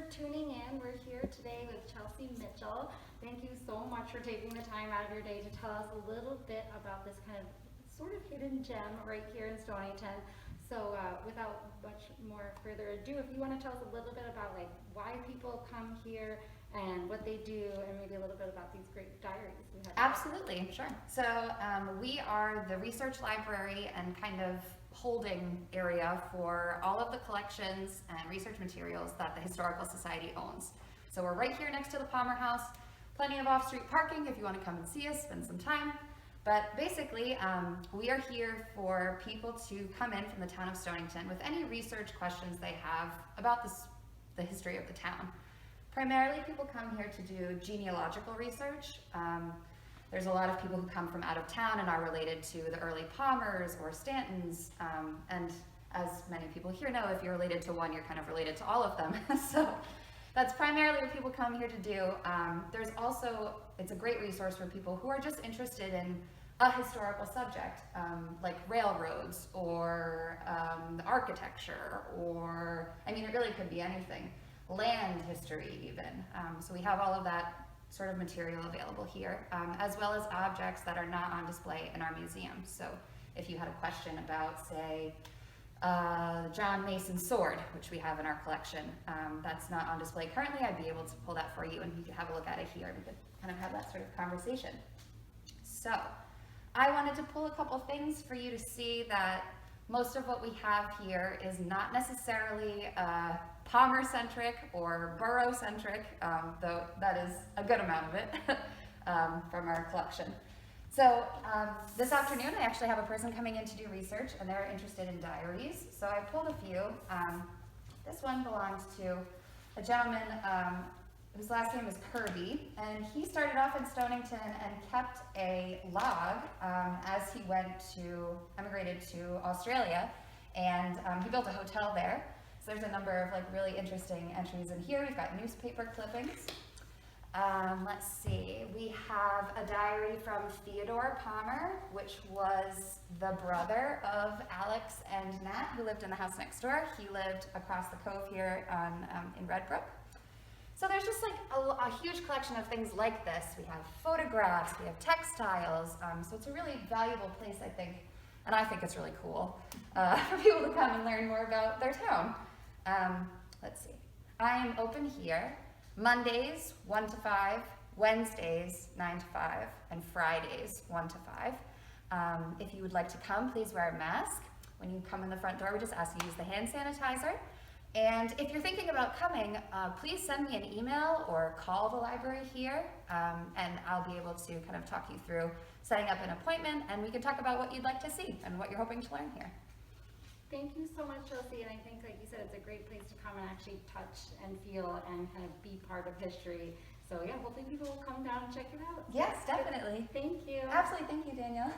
tuning in. We're here today with Chelsea Mitchell. Thank you so much for taking the time out of your day to tell us a little bit about this kind of sort of hidden gem right here in Stonington. So without much more further ado, if you want to tell us a little bit about like why people come here and what they do, and maybe a little bit about these great diaries we have. Absolutely, sure. So we are the research library and kind of holding area for all of the collections and research materials that the Historical Society owns. So we're right here next to the Palmer House, plenty of off-street parking if you want to come and see us, spend some time. But basically, we are here for people to come in from the town of Stonington with any research questions they have about the history of the town. Primarily, people come here to do genealogical research. There's a lot of people who come from out of town and are related to the early Palmers or Stantons. And as many people here know, if you're related to one, you're kind of related to all of them. So that's primarily what people come here to do. There's also, it's a great resource for people who are just interested in a historical subject, like railroads or the architecture, or, I mean, it really could be anything. Land history even. So we have all of that sort of material available here, as well as objects that are not on display in our museum. So if you had a question about, say, John Mason's sword, which we have in our collection, that's not on display currently, I'd be able to pull that for you and you could have a look at it here and we could kind of have that sort of conversation. So I wanted to pull a couple things for you to see that most of what we have here is not necessarily Palmer-centric or borough-centric, though that is a good amount of it from our collection. So this afternoon I actually have a person coming in to do research and they're interested in diaries. So I pulled a few. This one belongs to a gentleman whose last name is Kirby, and he started off in Stonington and kept a log as he emigrated to Australia, and he built a hotel there. So there's a number of like really interesting entries in here. We've got newspaper clippings. Let's see, we have a diary from Theodore Palmer, which was the brother of Alex and Nat, who lived in the house next door. He lived across the cove here in Redbrook. So there's just like a huge collection of things like this. We have photographs, we have textiles, so it's a really valuable place, I think, and I think it's really cool for people to come and learn more about their town. Let's see, I am open here Mondays 1 to 5, Wednesdays 9 to 5, and Fridays 1 to 5. If you would like to come, please wear a mask. When you come in the front door, we just ask you to use the hand sanitizer. And if you're thinking about coming, please send me an email or call the library here, and I'll be able to kind of talk you through setting up an appointment, and we can talk about what you'd like to see and what you're hoping to learn here. Thank you so much, Chelsea, and I think, like you said, it's a great place to come and actually touch and feel and kind of be part of history. So yeah, hopefully people will come down and check it out. Yes, definitely. Thank you. Absolutely, thank you, Danielle.